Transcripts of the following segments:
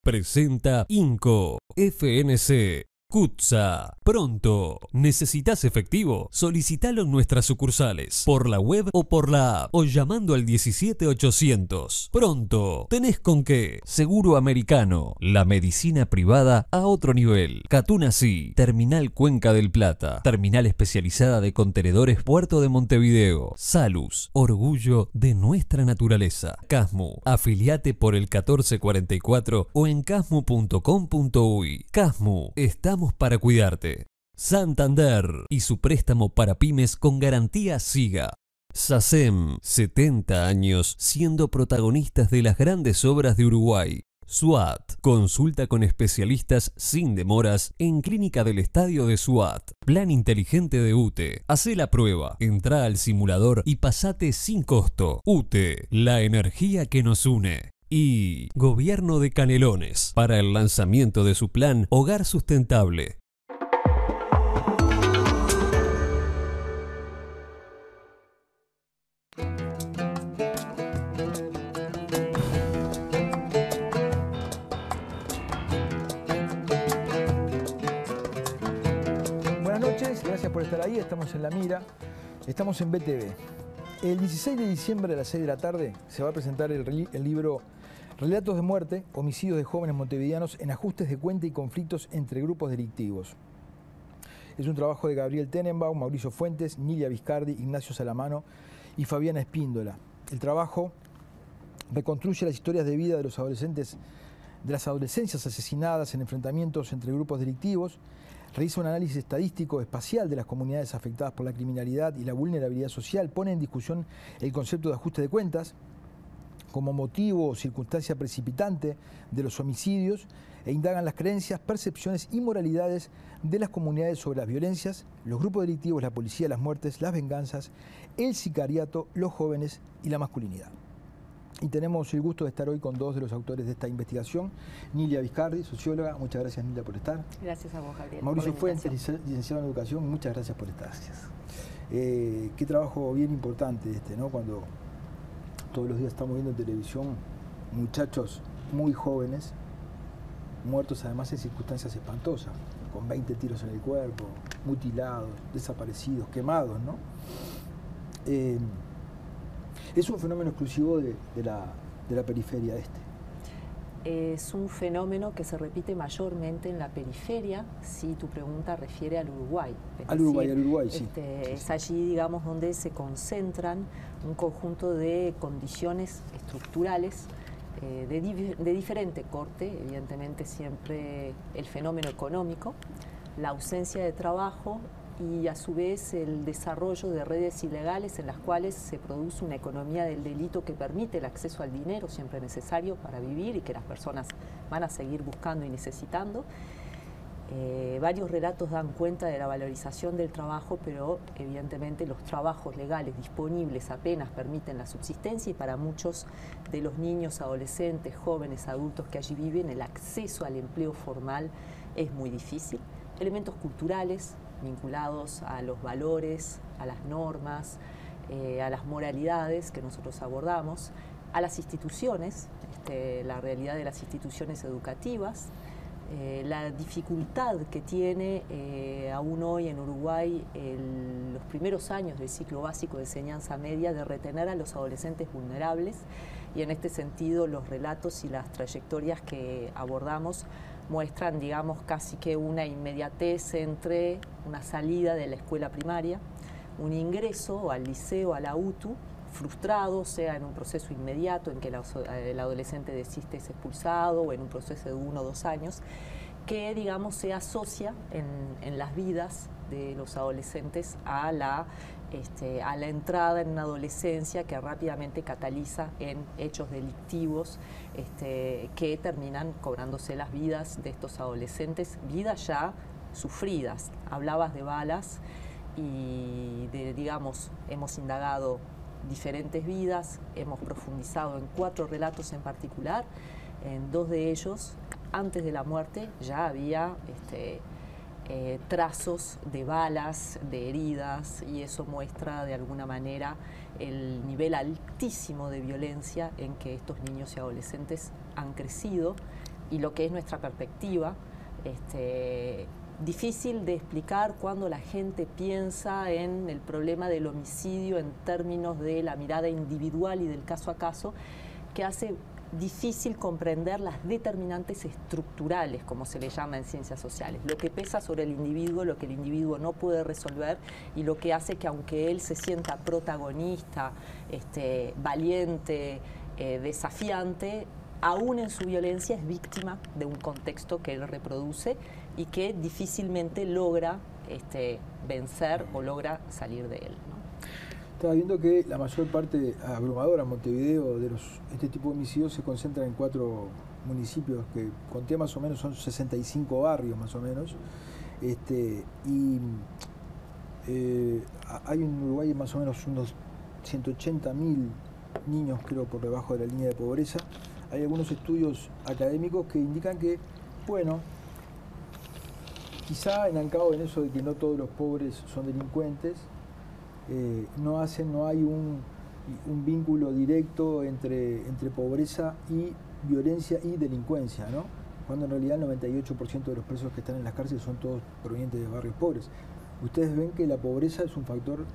Presenta Inco, FNC, CUTSA. Pronto. ¿Necesitas efectivo? Solicitalo en nuestras sucursales, por la web o por la app, o llamando al 17800. Pronto. ¿Tenés con qué? Seguro Americano. La medicina privada a otro nivel. Catunasí. Terminal Cuenca del Plata. Terminal especializada de contenedores Puerto de Montevideo. Salus. Orgullo de nuestra naturaleza. Casmu. Afiliate por el 1444 o en casmu.com.uy. Casmu. Estamos para cuidarte. Santander y su préstamo para pymes con garantía SIGA. SACEM, 70 años siendo protagonistas de las grandes obras de Uruguay. SWAT, consulta con especialistas sin demoras en Clínica del Estadio de SWAT. Plan inteligente de UTE. Hacé la prueba, entrá al simulador y pasate sin costo. UTE, la energía que nos une. Y Gobierno de Canelones, para el lanzamiento de su plan Hogar Sustentable. Buenas noches, gracias por estar ahí, estamos en La Mira, estamos en BTV. El 16 de diciembre a las 6 de la tarde se va a presentar el libro Relatos de muerte, homicidios de jóvenes montevideanos en ajustes de cuenta y conflictos entre grupos delictivos. Es un trabajo de Gabriel Tenenbaum, Mauricio Fuentes, Nilia Viscardi, Ignacio Salamano y Fabiana Espíndola. El trabajo reconstruye las historias de vida de los adolescentes, de las adolescencias asesinadas en enfrentamientos entre grupos delictivos, realiza un análisis estadístico espacial de las comunidades afectadas por la criminalidad y la vulnerabilidad social, pone en discusión el concepto de ajuste de cuentas como motivo o circunstancia precipitante de los homicidios e indagan las creencias, percepciones y moralidades de las comunidades sobre las violencias, los grupos delictivos, la policía, las muertes, las venganzas, el sicariato, los jóvenes y la masculinidad. Y tenemos el gusto de estar hoy con dos de los autores de esta investigación. Nilia Viscardi, socióloga, muchas gracias Nilia por estar. Gracias a vos, Gabriel. Mauricio Fuentes, licenciado en Educación, muchas gracias por estar. Gracias. Qué trabajo bien importante este, ¿no? Cuando todos los días estamos viendo en televisión muchachos muy jóvenes, muertos además en circunstancias espantosas, con 20 tiros en el cuerpo, mutilados, desaparecidos, quemados, ¿no? Es un fenómeno exclusivo de la periferia este. Es un fenómeno que se repite mayormente en la periferia, si tu pregunta refiere al Uruguay. Al Uruguay, sí. Es allí, digamos, donde se concentran un conjunto de condiciones estructurales de diferente corte, evidentemente siempre el fenómeno económico, la ausencia de trabajo y a su vez el desarrollo de redes ilegales en las cuales se produce una economía del delito que permite el acceso al dinero siempre necesario para vivir y que las personas van a seguir buscando y necesitando. Varios relatos dan cuenta de la valorización del trabajo, pero evidentemente los trabajos legales disponibles apenas permiten la subsistencia y para muchos de los niños, adolescentes, jóvenes, adultos que allí viven, el acceso al empleo formal es muy difícil. Elementos culturales vinculados a los valores, a las normas, a las moralidades que nosotros abordamos, a las instituciones, la realidad de las instituciones educativas, la dificultad que tiene aún hoy en Uruguay los primeros años del ciclo básico de enseñanza media de retener a los adolescentes vulnerables y en este sentido los relatos y las trayectorias que abordamos muestran, digamos, casi que una inmediatez entre una salida de la escuela primaria, un ingreso al liceo, a la UTU, frustrado, sea en un proceso inmediato en que el adolescente desiste, es expulsado, o en un proceso de 1 o 2 años, que, digamos, se asocia en las vidas de los adolescentes a la entrada en una adolescencia que rápidamente cataliza en hechos delictivos que terminan cobrándose las vidas de estos adolescentes, vidas ya sufridas. Hablabas de balas y digamos, hemos indagado diferentes vidas, hemos profundizado en 4 relatos en particular, en 2 de ellos, antes de la muerte, ya había trazos de balas, de heridas, y eso muestra de alguna manera el nivel altísimo de violencia en que estos niños y adolescentes han crecido, y lo que es nuestra perspectiva. Difícil de explicar cuando la gente piensa en el problema del homicidio en términos de la mirada individual y del caso a caso, que hace difícil comprender las determinantes estructurales, como se le llama en ciencias sociales, lo que pesa sobre el individuo, lo que el individuo no puede resolver y lo que hace que aunque él se sienta protagonista, valiente, desafiante, aún en su violencia es víctima de un contexto que él reproduce y que difícilmente logra vencer o logra salir de él, ¿no? Estaba viendo que la mayor parte abrumadora en Montevideo de este tipo de homicidios se concentra en 4 municipios que conté más o menos, son 65 barrios más o menos, hay en Uruguay más o menos unos 180.000 niños, creo, por debajo de la línea de pobreza. Hay algunos estudios académicos que indican que, bueno, quizá enancado en eso de que no todos los pobres son delincuentes, no hay un vínculo directo entre pobreza y violencia y delincuencia, ¿no? Cuando en realidad el 98% de los presos que están en las cárceles son todos provenientes de barrios pobres. ¿Ustedes ven que la pobreza es un factor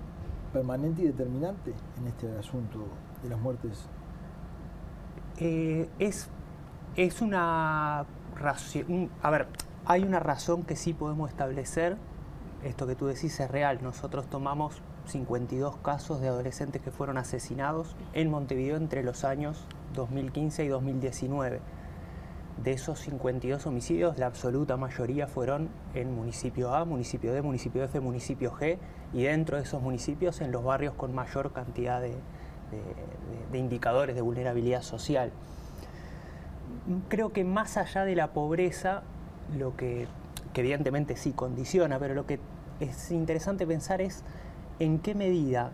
permanente y determinante en este asunto de las muertes? Es una razón, hay una razón que sí podemos establecer. Esto que tú decís es real. Nosotros tomamos 52 casos de adolescentes que fueron asesinados en Montevideo entre los años 2015 y 2019. De esos 52 homicidios, la absoluta mayoría fueron en municipio A, municipio D, municipio F, municipio G, y dentro de esos municipios en los barrios con mayor cantidad de indicadores de vulnerabilidad social. Creo que más allá de la pobreza, lo que evidentemente sí condiciona, pero lo que es interesante pensar es en qué medida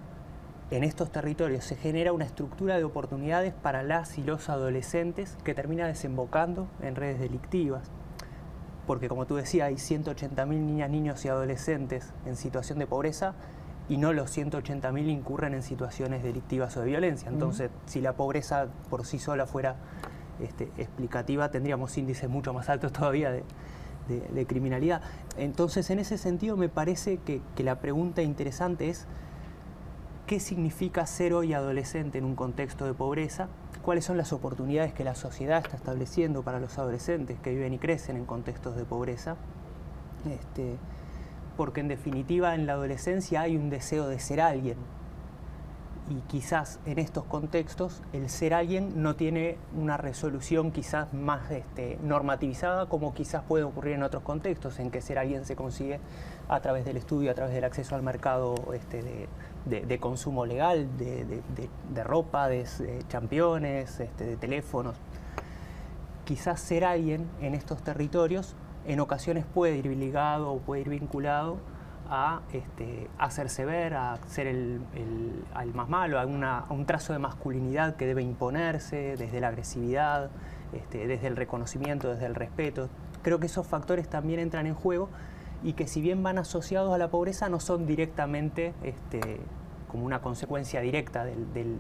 en estos territorios se genera una estructura de oportunidades para las y los adolescentes que termina desembocando en redes delictivas. Porque como tú decías, hay 180.000 niñas, niños y adolescentes en situación de pobreza y no los 180.000 incurren en situaciones delictivas o de violencia. Entonces, si la pobreza por sí sola fuera explicativa, tendríamos índices mucho más altos todavía de criminalidad. Entonces, en ese sentido, me parece que la pregunta interesante es ¿qué significa ser hoy adolescente en un contexto de pobreza? ¿Cuáles son las oportunidades que la sociedad está estableciendo para los adolescentes que viven y crecen en contextos de pobreza? Porque en definitiva en la adolescencia hay un deseo de ser alguien. Y quizás en estos contextos el ser alguien no tiene una resolución quizás más normativizada como quizás puede ocurrir en otros contextos en que ser alguien se consigue a través del estudio, a través del acceso al mercado de consumo legal, de ropa, de championes, de teléfonos. Quizás ser alguien en estos territorios en ocasiones puede ir ligado o puede ir vinculado a hacerse ver, a ser el más malo, a un trazo de masculinidad que debe imponerse desde la agresividad, desde el reconocimiento, desde el respeto. Creo que esos factores también entran en juego y que si bien van asociados a la pobreza no son directamente como una consecuencia directa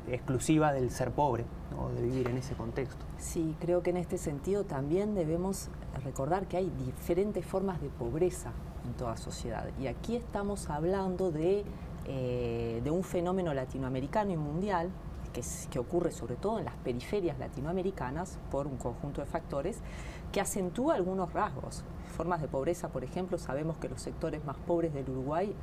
exclusiva del ser pobre, ¿no? De vivir en ese contexto. Sí, creo que en este sentido también debemos recordar que hay diferentes formas de pobreza en toda sociedad. Y aquí estamos hablando de un fenómeno latinoamericano y mundial que ocurre sobre todo en las periferias latinoamericanas por un conjunto de factores que acentúa algunos rasgos. Formas de pobreza, por ejemplo, sabemos que los sectores más pobres del Uruguay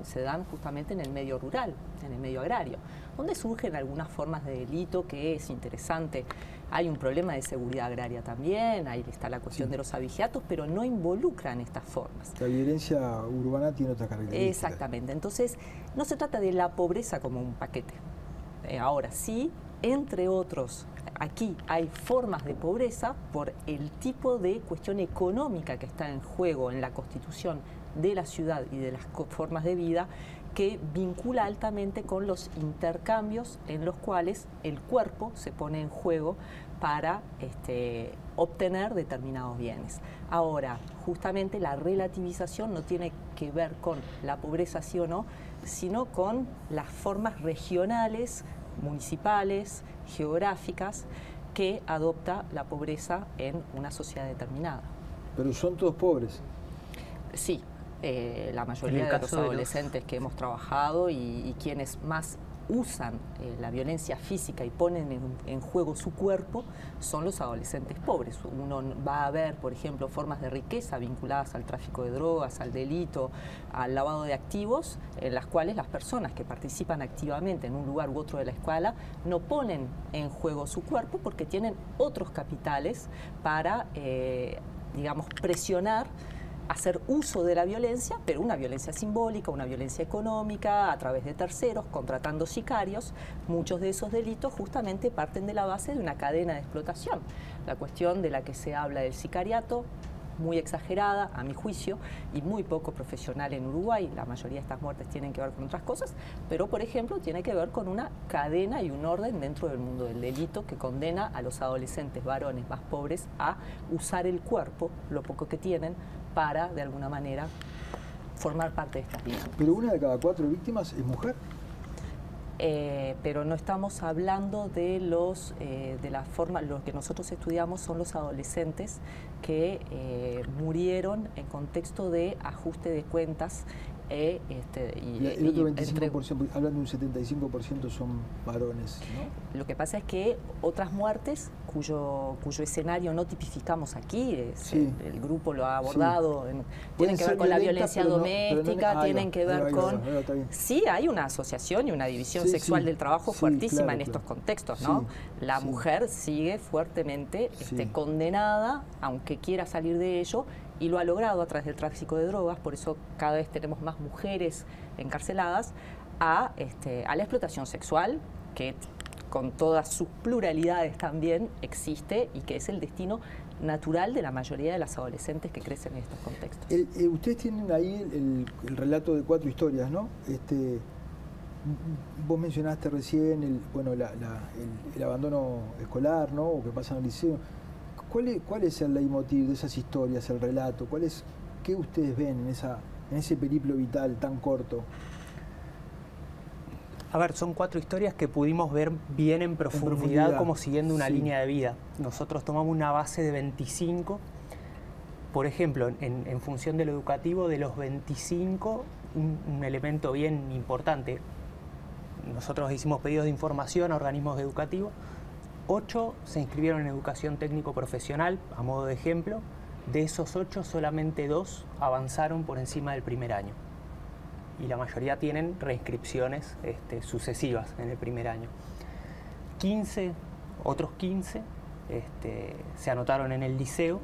se dan justamente en el medio rural, en el medio agrario, donde surgen algunas formas de delito que es interesante. Hay un problema de seguridad agraria también, ahí está la cuestión de los abigeatos, pero no involucran estas formas. La violencia urbana tiene otras características. Exactamente, entonces no se trata de la pobreza como un paquete. Ahora sí, entre otros, aquí hay formas de pobreza por el tipo de cuestión económica que está en juego en la constitución de la ciudad y de las formas de vida que vincula altamente con los intercambios en los cuales el cuerpo se pone en juego para obtener determinados bienes. Ahora, justamente la relativización no tiene que ver con la pobreza sí o no, sino con las formas regionales, municipales, geográficas, que adopta la pobreza en una sociedad determinada. Pero son todos pobres. Sí, la mayoría de los adolescentes que hemos trabajado y quienes más usan la violencia física y ponen en juego su cuerpo son los adolescentes pobres. Uno va a ver, por ejemplo, formas de riqueza vinculadas al tráfico de drogas, al delito, al lavado de activos, en las cuales las personas que participan activamente en un lugar u otro de la escala no ponen en juego su cuerpo porque tienen otros capitales para, digamos, presionar, hacer uso de la violencia, pero una violencia simbólica, una violencia económica, a través de terceros, contratando sicarios. Muchos de esos delitos justamente parten de la base de una cadena de explotación. La cuestión de la que se habla del sicariato, muy exagerada, a mi juicio, y muy poco profesional en Uruguay. La mayoría de estas muertes tienen que ver con otras cosas, pero, por ejemplo, tiene que ver con una cadena y un orden dentro del mundo del delito que condena a los adolescentes varones más pobres a usar el cuerpo, lo poco que tienen, para, de alguna manera, formar parte de estas dinámicas. ¿Pero una de cada 4 víctimas es mujer? Pero no estamos hablando de de la forma, lo que nosotros estudiamos son los adolescentes que murieron en contexto de ajuste de cuentas. El otro 25%, hablan de un 75% son varones, ¿no? Lo que pasa es que otras muertes cuyo escenario no tipificamos aquí, el grupo lo ha abordado, tienen que ver con la violencia doméstica, tienen que ver con... Sí, hay una asociación y una división sexual del trabajo fuertísima en estos contextos, ¿no? La mujer sigue fuertemente condenada, aunque quiera salir de ello, y lo ha logrado a través del tráfico de drogas, por eso cada vez tenemos más mujeres encarceladas, a la explotación sexual, que con todas sus pluralidades también existe y que es el destino natural de la mayoría de las adolescentes que crecen en estos contextos. Ustedes tienen ahí el relato de 4 historias, ¿no? Vos mencionaste recién el abandono escolar, ¿no? O que pasa en el liceo. ¿Cuál es el leitmotiv de esas historias, el relato? ¿Qué ustedes ven en ese periplo vital tan corto? A ver, son 4 historias que pudimos ver bien en profundidad como siguiendo una línea de vida. Nosotros tomamos una base de 25. Por ejemplo, en función de lo educativo, de los 25, un elemento bien importante. Nosotros hicimos pedidos de información a organismos educativos. 8 se inscribieron en educación técnico-profesional, a modo de ejemplo. De esos 8, solamente 2 avanzaron por encima del primer año. Y la mayoría tienen reinscripciones sucesivas en el primer año. Otros 15 se anotaron en el liceo,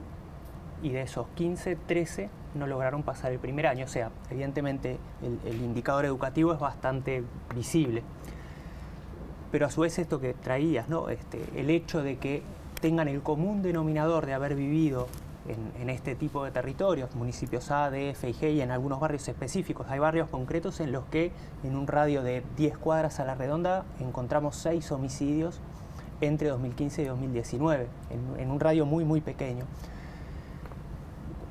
y de esos 15, 13 no lograron pasar el primer año. O sea, evidentemente el indicador educativo es bastante visible. Pero a su vez esto que traías, ¿no? El hecho de que tengan el común denominador de haber vivido en este tipo de territorios, municipios A, D, F y G, y en algunos barrios específicos. Hay barrios concretos en los que en un radio de 10 cuadras a la redonda encontramos 6 homicidios entre 2015 y 2019, en un radio muy, muy pequeño.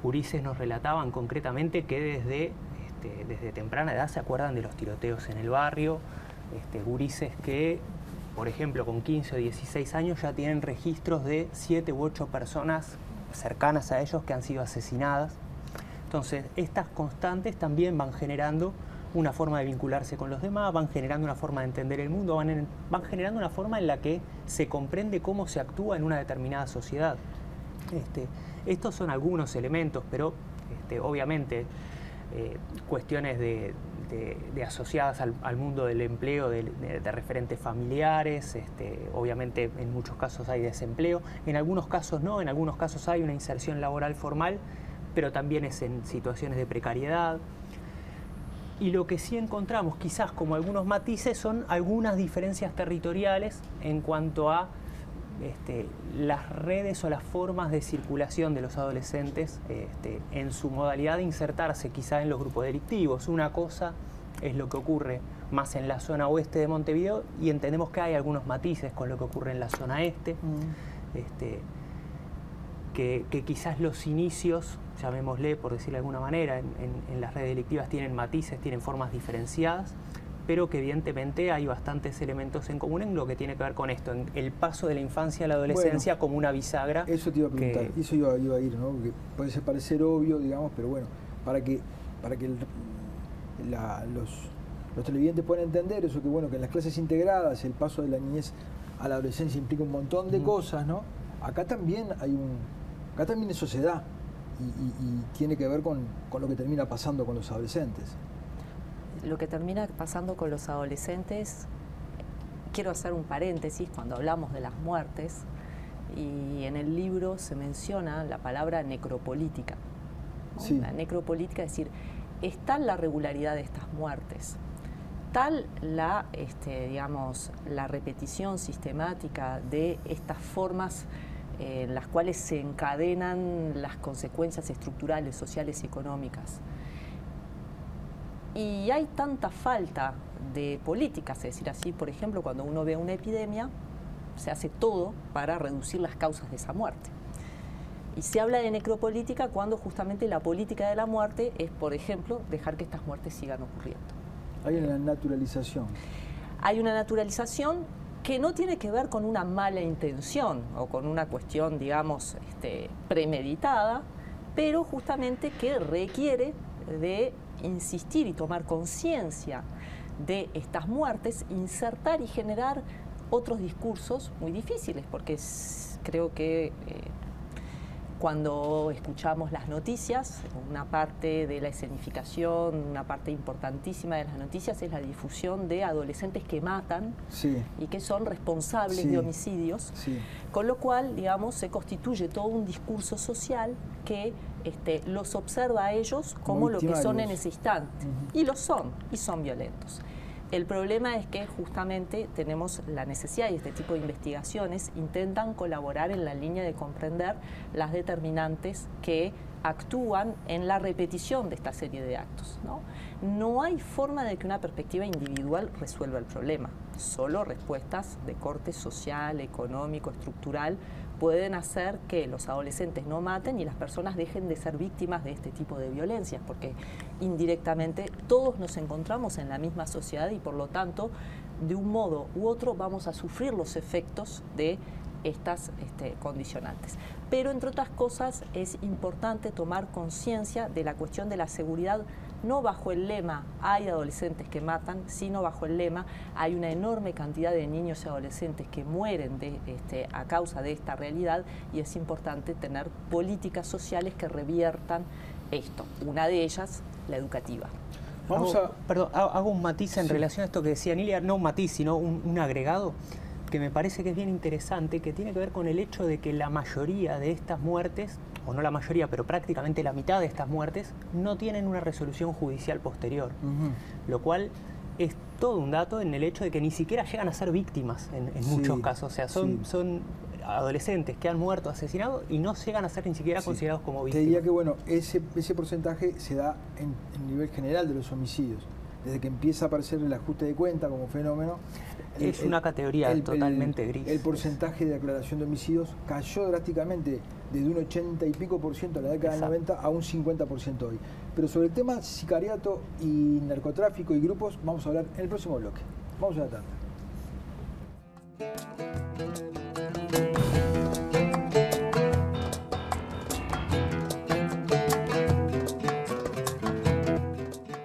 Gurises nos relataban concretamente que desde temprana edad se acuerdan de los tiroteos en el barrio, gurises que, por ejemplo, con 15 o 16 años ya tienen registros de 7 u 8 personas cercanas a ellos que han sido asesinadas. Entonces, estas constantes también van generando una forma de vincularse con los demás, van generando una forma de entender el mundo, van generando una forma en la que se comprende cómo se actúa en una determinada sociedad. Estos son algunos elementos, pero obviamente cuestiones de asociadas al mundo del empleo, de referentes familiares, obviamente en muchos casos hay desempleo, en algunos casos no, en algunos casos hay una inserción laboral formal, pero también es en situaciones de precariedad. Y lo que sí encontramos, quizás como algunos matices, son algunas diferencias territoriales en cuanto a las redes o las formas de circulación de los adolescentes en su modalidad de insertarse quizá en los grupos delictivos. Una cosa es lo que ocurre más en la zona oeste de Montevideo, y entendemos que hay algunos matices con lo que ocurre en la zona este, que quizás los inicios, llamémosle por decirlo de alguna manera, en las redes delictivas tienen matices, tienen formas diferenciadas, pero que evidentemente hay bastantes elementos en común en lo que tiene que ver con esto, en el paso de la infancia a la adolescencia como una bisagra. Eso te iba a preguntar, eso iba a ir, ¿no? Porque puede parecer obvio, digamos, pero bueno, para que los televidentes puedan entender eso, que bueno, que en las clases integradas el paso de la niñez a la adolescencia implica un montón de cosas, ¿no? Acá también eso se da y tiene que ver con lo que termina pasando con los adolescentes. Lo que termina pasando con los adolescentes, quiero hacer un paréntesis cuando hablamos de las muertes, y en el libro se menciona la palabra necropolítica, ¿no? Sí. La necropolítica, es decir, es tal la regularidad de estas muertes, tal la repetición sistemática de estas formas en las cuales se encadenan las consecuencias estructurales, sociales y económicas. Y hay tanta falta de políticas, es decir, así, por ejemplo, cuando uno ve una epidemia, se hace todo para reducir las causas de esa muerte. Y se habla de necropolítica cuando justamente la política de la muerte es, por ejemplo, dejar que estas muertes sigan ocurriendo. Hay una naturalización. Hay una naturalización que no tiene que ver con una mala intención o con una cuestión, digamos, premeditada, pero justamente que requiere de insistir y tomar conciencia de estas muertes, insertar y generar otros discursos muy difíciles, porque creo que cuando escuchamos las noticias, una parte de la escenificación, una parte importantísima de las noticias es la difusión de adolescentes que matan y que son responsables de homicidios, con lo cual, digamos, se constituye todo un discurso social que los observa a ellos como lo que son en ese instante, y son violentos. El problema es que justamente tenemos la necesidad, y este tipo de investigaciones intentan colaborar en la línea de comprender las determinantes que actúan en la repetición de esta serie de actos, ¿no? No hay forma de que una perspectiva individual resuelva el problema. Solo respuestas de corte social, económico, estructural pueden hacer que los adolescentes no maten y las personas dejen de ser víctimas de este tipo de violencias, porque indirectamente todos nos encontramos en la misma sociedad y por lo tanto, de un modo u otro, vamos a sufrir los efectos de estas condicionantes. Pero, entre otras cosas, es importante tomar conciencia de la cuestión de la seguridad, no bajo el lema hay adolescentes que matan, sino bajo el lema hay una enorme cantidad de niños y adolescentes que mueren a causa de esta realidad, y es importante tener políticas sociales que reviertan esto. Una de ellas, la educativa. Hago un matiz en relación a esto que decía Nilia, no un matiz, sino un agregado que me parece que es bien interesante, que tiene que ver con el hecho de que la mayoría de estas muertes, o no la mayoría, pero prácticamente la mitad de estas muertes, no tienen una resolución judicial posterior, lo cual es todo un dato en el hecho de que ni siquiera llegan a ser víctimas en muchos casos, o sea, son adolescentes que han muerto asesinados y no llegan a ser ni siquiera considerados como víctimas. Te diría que bueno, ese porcentaje se da en nivel general de los homicidios. Desde que empieza a aparecer el ajuste de cuenta como fenómeno, es una categoría totalmente gris. El porcentaje de aclaración de homicidios cayó drásticamente desde un 80 y pico % en la década del 90 a un 50% hoy. Pero sobre el tema sicariato y narcotráfico y grupos vamos a hablar en el próximo bloque. Vamos a la tanda.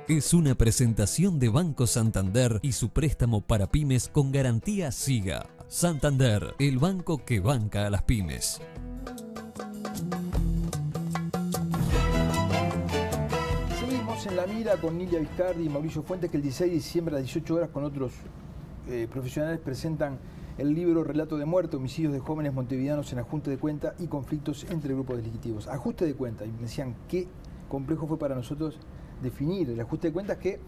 Es una presentación de Banco Santander y su préstamo para pymes con garantía SIGA. Santander, el banco que banca a las pymes. Seguimos en La Mira con Nilia Viscardi y Mauricio Fuentes, que el 16 de diciembre a las 18 horas con otros profesionales presentan el libro Relato de muerte, homicidios de jóvenes montevideanos en ajuste de cuenta y conflictos entre grupos delictivos. Ajuste de cuenta, y me decían qué complejo fue para nosotros definir el ajuste de cuentas, que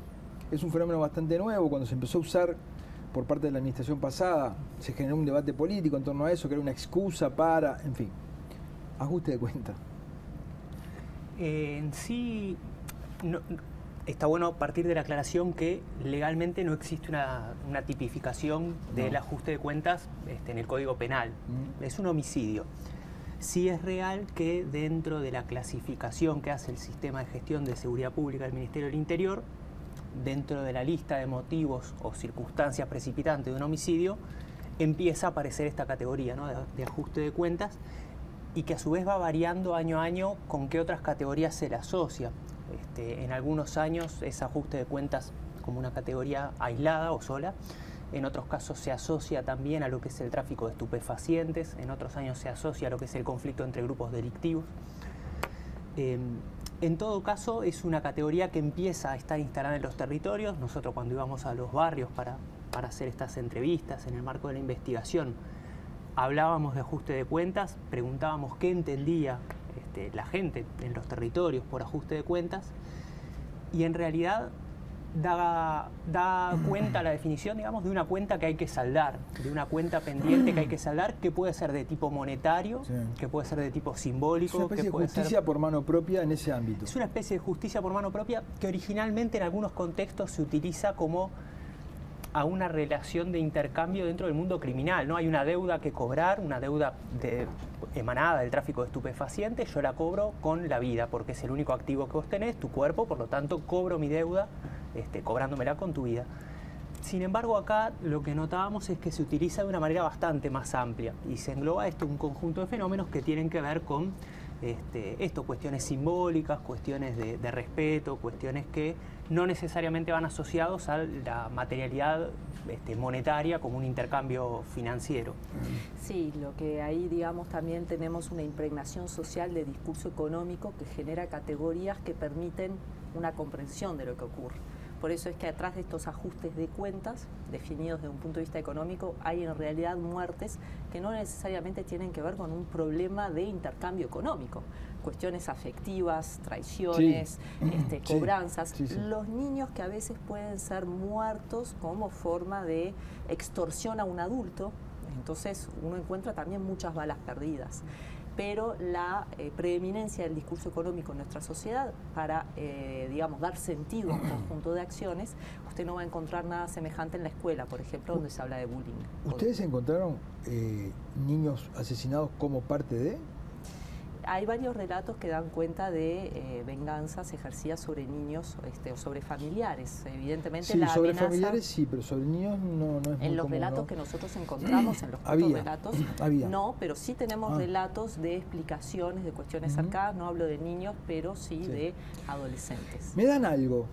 es un fenómeno bastante nuevo. Cuando se empezó a usar por parte de la administración pasada, se generó un debate político en torno a eso, que era una excusa para, en fin, ajuste de cuenta. En sí, está bueno partir de la aclaración que legalmente no existe una tipificación del ajuste de cuentas en el Código Penal. Es un homicidio. Sí es real que dentro de la clasificación que hace el Sistema de Gestión de Seguridad Pública del Ministerio del Interior, dentro de la lista de motivos o circunstancias precipitantes de un homicidio, empieza a aparecer esta categoría, ¿no?, de ajuste de cuentas, y que a su vez va variando año a año con qué otras categorías se le asocia. En algunos años es ajuste de cuentas como una categoría aislada o sola, en otros casos se asocia también a lo que es el tráfico de estupefacientes, en otros años se asocia a lo que es el conflicto entre grupos delictivos. En todo caso, es una categoría que empieza a estar instalada en los territorios. Nosotros, cuando íbamos a los barrios para hacer estas entrevistas en el marco de la investigación, hablábamos de ajuste de cuentas, preguntábamos qué entendía la gente en los territorios por ajuste de cuentas, y en realidad da cuenta la definición, digamos, de una cuenta que hay que saldar, de una cuenta pendiente que hay que saldar, que puede ser de tipo monetario, sí, que puede ser de tipo simbólico. Es una especie de justicia por mano propia en ese ámbito. Es una especie de justicia por mano propia que originalmente en algunos contextos se utiliza como a una relación de intercambio dentro del mundo criminal, ¿no? Hay una deuda que cobrar, una deuda emanada del tráfico de estupefacientes, yo la cobro con la vida, porque es el único activo que vos tenés, tu cuerpo, por lo tanto cobro mi deuda, cobrándomela con tu vida. Sin embargo, acá lo que notábamos es que se utiliza de una manera bastante más amplia y se engloba un conjunto de fenómenos que tienen que ver con cuestiones simbólicas, cuestiones de respeto, cuestiones que no necesariamente van asociados a la materialidad monetaria como un intercambio financiero. Sí, lo que ahí, digamos, también tenemos una impregnación social de discurso económico que genera categorías que permiten una comprensión de lo que ocurre. Por eso es que atrás de estos ajustes de cuentas, definidos desde un punto de vista económico, hay en realidad muertes que no necesariamente tienen que ver con un problema de intercambio económico. Cuestiones afectivas, traiciones, sí, cobranzas. Sí, sí, sí. Los niños que a veces pueden ser muertos como forma de extorsión a un adulto, entonces uno encuentra también muchas balas perdidas. Pero la preeminencia del discurso económico en nuestra sociedad para, digamos, dar sentido a un conjunto de acciones, usted no va a encontrar nada semejante en la escuela, por ejemplo, donde se habla de bullying. ¿Ustedes encontraron niños asesinados como parte de...? Hay varios relatos que dan cuenta de venganzas ejercidas sobre niños o sobre familiares. Evidentemente, sí, la sobre amenaza, familiares sí, pero sobre niños no es muy en los común, relatos, ¿no?, que nosotros encontramos, en los relatos, no, pero sí tenemos relatos de explicaciones de cuestiones cercanas. No hablo de niños, pero sí de adolescentes. Me dan algo,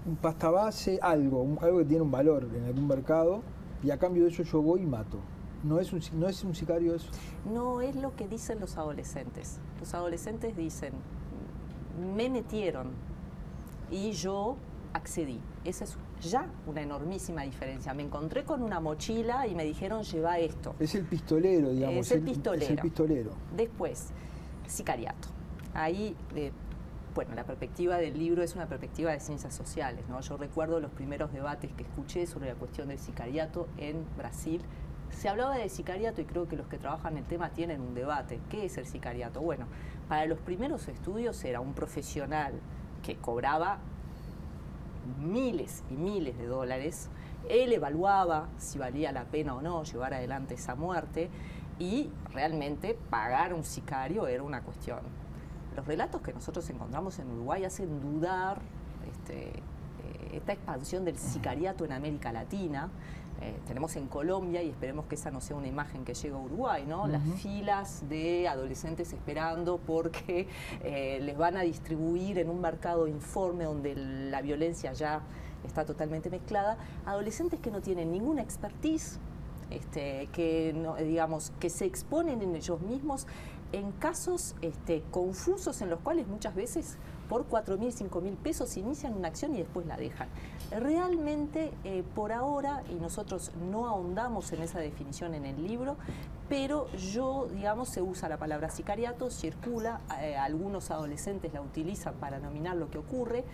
un pasta base, algo que tiene un valor en algún mercado, y a cambio de eso yo voy y mato. ¿No es un sicario eso? No es lo que dicen los adolescentes. Los adolescentes dicen, me metieron y yo accedí. Esa es ya una enormísima diferencia. Me encontré con una mochila y me dijeron, lleva esto. Es el pistolero, digamos. Es el pistolero. Es el pistolero. Después, sicariato. Ahí... bueno, la perspectiva del libro es una perspectiva de ciencias sociales, ¿no? Yo recuerdo los primeros debates que escuché sobre la cuestión del sicariato en Brasil. Se hablaba de sicariato y creo que los que trabajan el tema tienen un debate. ¿Qué es el sicariato? Bueno, para los primeros estudios era un profesional que cobraba miles y miles de dólares. Él evaluaba si valía la pena o no llevar adelante esa muerte y realmente pagar a un sicario era una cuestión. Los relatos que nosotros encontramos en Uruguay hacen dudar esta expansión del sicariato en América Latina. Tenemos en Colombia, y esperemos que esa no sea una imagen que llegue a Uruguay, ¿no? Las filas de adolescentes esperando porque les van a distribuir en un mercado informe donde la violencia ya está totalmente mezclada, adolescentes que no tienen ninguna expertise, que no, digamos, que se exponen en ellos mismos en casos confusos en los cuales muchas veces por 4.000, 5.000 pesos inician una acción y después la dejan. Realmente, por ahora, y nosotros no ahondamos en esa definición en el libro, pero digamos, se usa la palabra sicariato, circula, algunos adolescentes la utilizan para nominar lo que ocurre.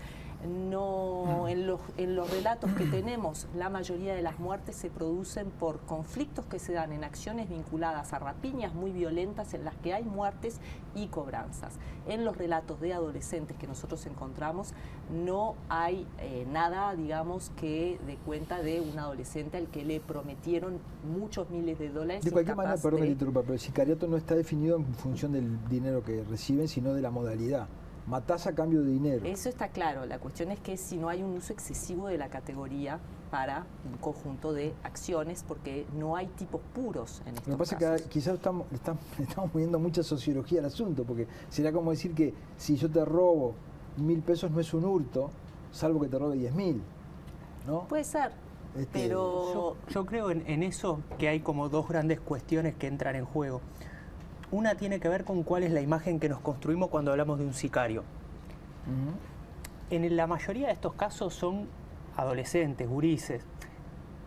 No, en los relatos que tenemos, la mayoría de las muertes se producen por conflictos que se dan en acciones vinculadas a rapiñas muy violentas en las que hay muertes y cobranzas. En los relatos de adolescentes que nosotros encontramos no hay nada, digamos, que dé cuenta de un adolescente al que le prometieron muchos miles de dólares. De cualquier manera, perdón que te interrumpa, pero el sicariato no está definido en función del dinero que reciben, sino de la modalidad. matás a cambio de dinero. Eso está claro. La cuestión es que si no hay un uso excesivo de la categoría para un conjunto de acciones, porque no hay tipos puros en estos casos. Lo que pasa es que quizás estamos poniendo mucha sociología al asunto, porque sería como decir que si yo te robo 1.000 pesos no es un hurto, salvo que te robe 10.000, ¿no? Puede ser, pero... Yo creo en eso que hay como dos grandes cuestiones que entran en juego. Una tiene que ver con cuál es la imagen que nos construimos cuando hablamos de un sicario. En la mayoría de estos casos son adolescentes, gurises,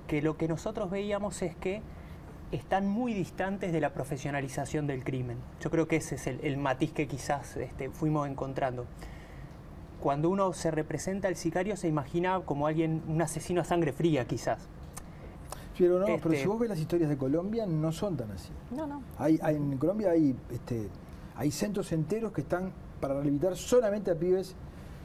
que lo que nosotros veíamos es que están muy distantes de la profesionalización del crimen. Yo creo que ese es el matiz que quizás fuimos encontrando. Cuando uno se representa al sicario se imagina como alguien, un asesino a sangre fría Pero no, pero si vos ves las historias de Colombia no son tan así. No. En Colombia hay centros enteros que están para rehabilitar solamente a pibes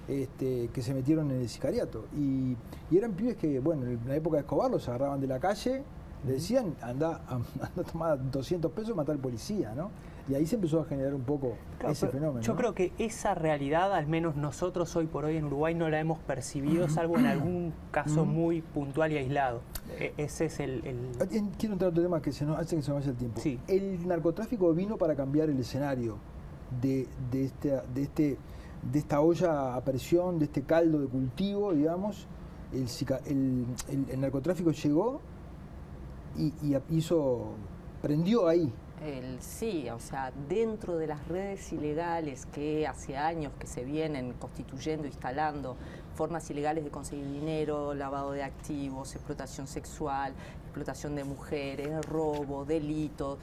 que se metieron en el sicariato. Y eran pibes que, bueno, en la época de Escobar los agarraban de la calle, le decían, anda a tomar 200 pesos, matar al policía, ¿no? Y ahí se empezó a generar un poco ese fenómeno. Yo creo que esa realidad, al menos nosotros hoy por hoy en Uruguay, no la hemos percibido, salvo en algún caso muy puntual y aislado. Ese es el... Quiero entrar a otro tema que hace que se nos vaya el tiempo. Sí. El narcotráfico vino para cambiar el escenario de esta olla a presión, de este caldo de cultivo, digamos. El narcotráfico llegó y prendió ahí. Sí, o sea, dentro de las redes ilegales que hace años que se vienen constituyendo, instalando formas ilegales de conseguir dinero, lavado de activos, explotación sexual, explotación de mujeres, robo, delitos,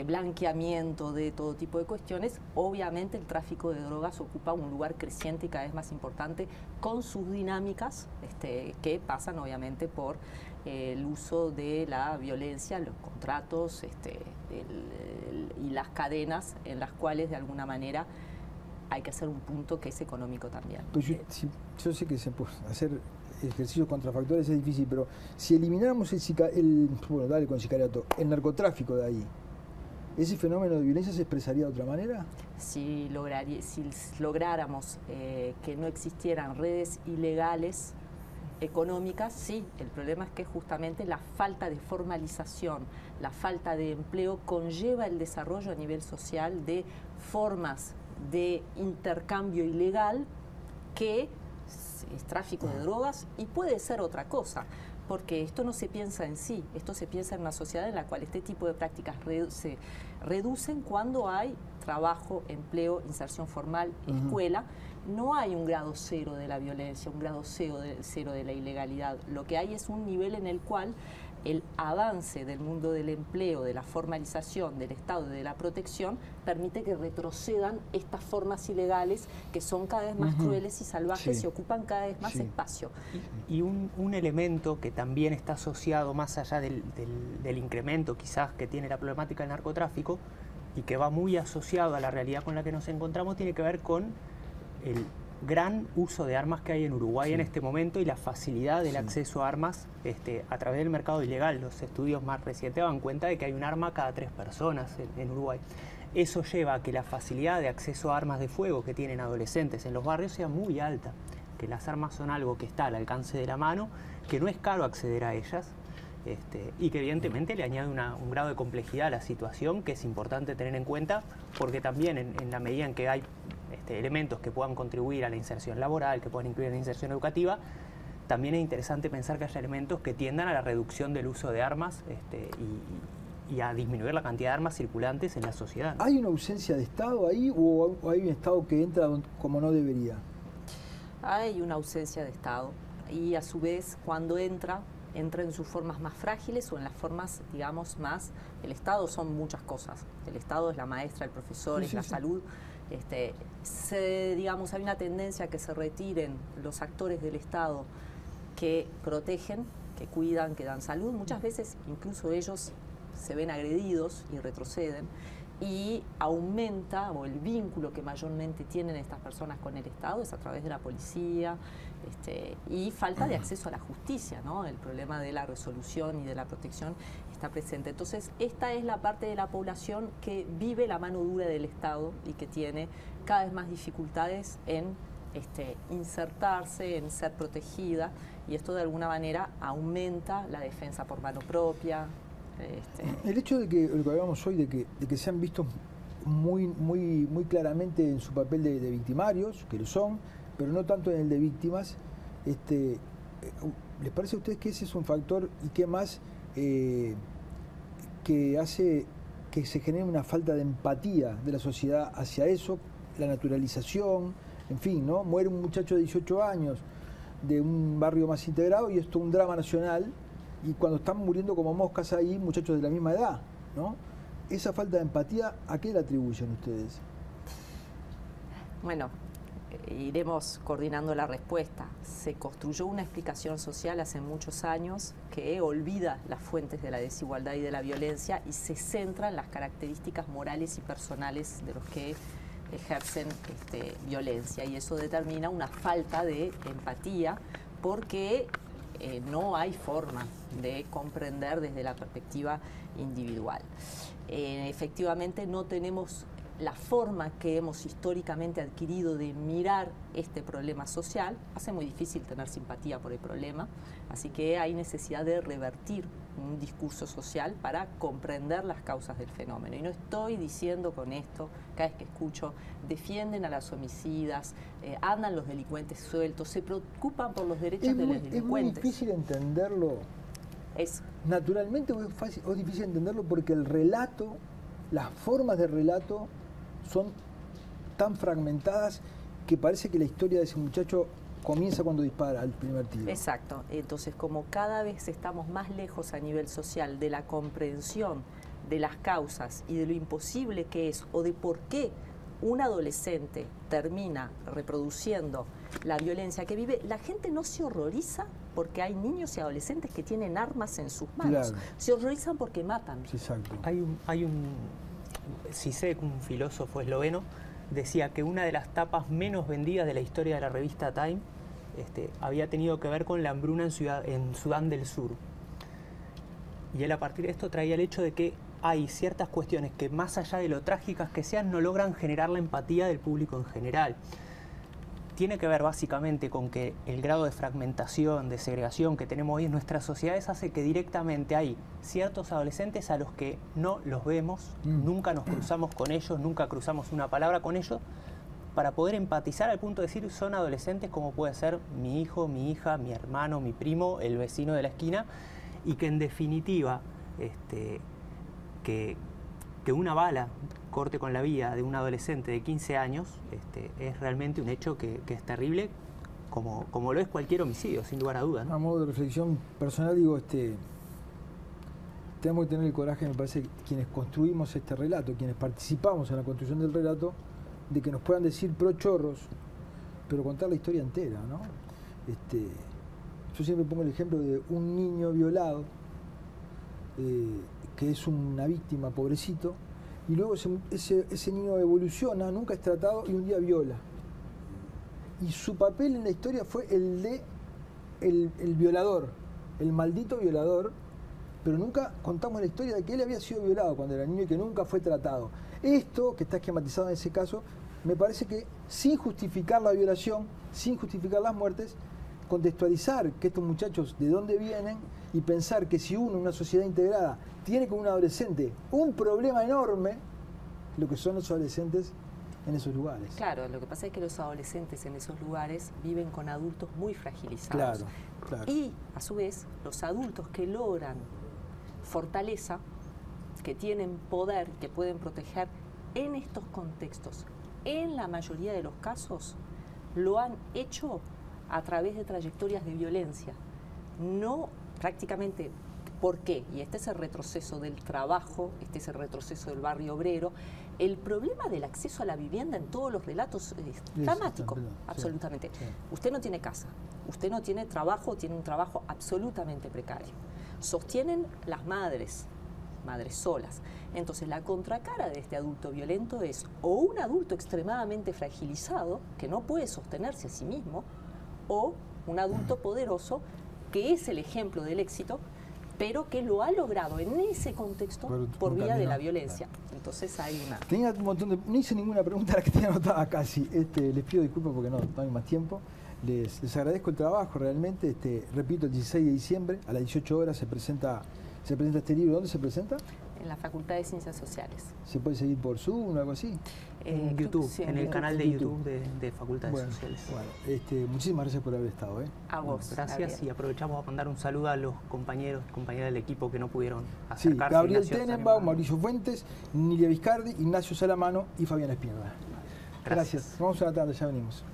blanqueamiento de todo tipo de cuestiones, obviamente el tráfico de drogas ocupa un lugar creciente y cada vez más importante con sus dinámicas que pasan obviamente por el uso de la violencia, los contratos y las cadenas en las cuales de alguna manera hay que hacer un punto que es económico también. Pues yo sé que hacer ejercicios contrafactuales es difícil, pero si elimináramos el narcotráfico de ahí, ¿ese fenómeno de violencia se expresaría de otra manera? Si lográramos que no existieran redes ilegales económicas, sí. El problema es que justamente la falta de formalización, la falta de empleo conlleva el desarrollo a nivel social de formas de intercambio ilegal que es tráfico de drogas y puede ser otra cosa, porque esto no se piensa en sí, esto se piensa en una sociedad en la cual este tipo de prácticas se reducen cuando hay trabajo, empleo, inserción formal, escuela. No hay un grado cero de la violencia, un grado cero de la ilegalidad. Lo que hay es un nivel en el cual el avance del mundo del empleo, de la formalización del Estado y de la protección permite que retrocedan estas formas ilegales que son cada vez más crueles y salvajes y ocupan cada vez más espacio. Y un elemento que también está asociado más allá del incremento quizás que tiene la problemática del narcotráfico y que va muy asociado a la realidad con la que nos encontramos tiene que ver con el gran uso de armas que hay en Uruguay en este momento y la facilidad del acceso a armas a través del mercado ilegal. Los estudios más recientes dan cuenta de que hay un arma cada 3 personas en Uruguay. Eso lleva a que la facilidad de acceso a armas de fuego que tienen adolescentes en los barrios sea muy alta, que las armas son algo que está al alcance de la mano, que no es caro acceder a ellas y que evidentemente le añade un grado de complejidad a la situación que es importante tener en cuenta, porque también en la medida en que hay elementos que puedan contribuir a la inserción laboral, que puedan incluir la inserción educativa, también es interesante pensar que haya elementos que tiendan a la reducción del uso de armas y a disminuir la cantidad de armas circulantes en la sociedad. ¿Hay una ausencia de Estado ahí o hay un Estado que entra como no debería? Hay una ausencia de Estado y a su vez cuando entra en sus formas más frágiles o en las formas, digamos, más... El Estado son muchas cosas. El Estado es la maestra, el profesor, es la salud. Digamos, hay una tendencia a que se retiren los actores del Estado que protegen, que cuidan, que dan salud. Muchas veces incluso ellos se ven agredidos y retroceden. y aumenta, o el vínculo que mayormente tienen estas personas con el Estado es a través de la policía, y falta de acceso a la justicia, ¿no? El problema de la resolución y de la protección está presente. Entonces, esta es la parte de la población que vive la mano dura del Estado y que tiene cada vez más dificultades en insertarse, en ser protegida, y esto de alguna manera aumenta la defensa por mano propia. El hecho de que, lo que hablamos hoy, de que se han visto muy claramente en su papel de victimarios, que lo son, pero no tanto en el de víctimas, ¿les parece a ustedes que ese es un factor y qué más que hace que se genere una falta de empatía de la sociedad hacia eso, la naturalización, en fin, ¿no? Muere un muchacho de 18 años de un barrio más integrado y esto es un drama nacional, y cuando están muriendo como moscas ahí muchachos de la misma edad, ¿no? Esa falta de empatía, ¿a qué la atribuyen ustedes? Bueno, iremos coordinando la respuesta. Se construyó una explicación social hace muchos años que olvida las fuentes de la desigualdad y de la violencia y se centra en las características morales y personales de los que ejercen violencia, y eso determina una falta de empatía porque no hay forma de comprender desde la perspectiva individual. Efectivamente no tenemos la forma que hemos históricamente adquirido de mirar este problema social, hace muy difícil tener simpatía por el problema, así que hay necesidad de revertir un discurso social para comprender las causas del fenómeno. Y no estoy diciendo con esto, cada vez que escucho, defienden a las homicidas, andan los delincuentes sueltos, se preocupan por los derechos de los delincuentes. Es muy difícil entenderlo. Naturalmente es difícil entenderlo porque el relato, las formas de relato son tan fragmentadas que parece que la historia de ese muchacho comienza cuando dispara el primer tiro. Exacto. Entonces, como cada vez estamos más lejos a nivel social de la comprensión de las causas y de lo imposible que es o de por qué un adolescente termina reproduciendo la violencia que vive, la gente no se horroriza porque hay niños y adolescentes que tienen armas en sus manos. Claro. Se horrorizan porque matan. Exacto. Hay un Zizek, un filósofo esloveno, decía que una de las tapas menos vendidas de la historia de la revista Time había tenido que ver con la hambruna en Sudán del Sur. Y él a partir de esto traía el hecho de que hay ciertas cuestiones que más allá de lo trágicas que sean no logran generar la empatía del público en general. Tiene que ver básicamente con que el grado de fragmentación, de segregación que tenemos hoy en nuestras sociedades hace que directamente hay ciertos adolescentes a los que no los vemos, nunca nos cruzamos con ellos, nunca cruzamos una palabra con ellos, para poder empatizar al punto de decir son adolescentes como puede ser mi hijo, mi hija, mi hermano, mi primo, el vecino de la esquina, y que en definitiva que una bala corte con la vida de un adolescente de 15 años es realmente un hecho que es terrible, como lo es cualquier homicidio, sin lugar a dudas, ¿no? A modo de reflexión personal, digo, tenemos que tener el coraje, me parece, quienes construimos este relato, quienes participamos en la construcción del relato, de que nos puedan decir pro chorros, pero contar la historia entera, ¿no? Yo siempre pongo el ejemplo de un niño violado, que es una víctima, pobrecito, y luego ese niño evoluciona, nunca es tratado y un día viola. Y su papel en la historia fue el de el violador, el maldito violador, pero nunca contamos la historia de que él había sido violado cuando era niño y que nunca fue tratado. Esto, que está esquematizado en ese caso, me parece que sin justificar la violación, sin justificar las muertes, contextualizar que estos muchachos de dónde vienen y pensar que si uno en una sociedad integrada tiene con un adolescente un problema enorme, lo que son los adolescentes en esos lugares. Claro, lo que pasa es que los adolescentes en esos lugares viven con adultos muy fragilizados. Claro. Y, a su vez, los adultos que logran fortaleza, que tienen poder, que pueden proteger en estos contextos, en la mayoría de los casos, lo han hecho a través de trayectorias de violencia. No prácticamente. ¿Por qué? Y este es el retroceso del trabajo, este es el retroceso del barrio obrero. El problema del acceso a la vivienda en todos los relatos es dramático, absolutamente. Sí. Usted no tiene casa, usted no tiene trabajo, tiene un trabajo absolutamente precario. Sostienen las madres madres solas. Entonces la contracara de este adulto violento es o un adulto extremadamente fragilizado que no puede sostenerse a sí mismo, o un adulto poderoso que es el ejemplo del éxito, pero que lo ha logrado en ese contexto por vía de la violencia. Entonces hay una... Tenía un montón de... No hice ninguna pregunta, la que tenía anotada casi. Les pido disculpas porque no hay más tiempo. Les agradezco el trabajo realmente. Repito, el 16 de diciembre a las 18 horas se presenta este libro. ¿Dónde se presenta? En la Facultad de Ciencias Sociales. ¿Se puede seguir por Zoom o algo así? En YouTube, sí, en el canal de YouTube de Facultades Sociales. Bueno, muchísimas gracias por haber estado. A vos. Gracias, Gabriel. y aprovechamos a mandar un saludo a los compañeros y compañeras del equipo que no pudieron Sí, acercarse. Gabriel Ignacio Tenenbaum, Salamano. Mauricio Fuentes, Nilia Viscardi, Ignacio Salamano y Fabián Espierda. Gracias. Vamos a la tarde, ya venimos.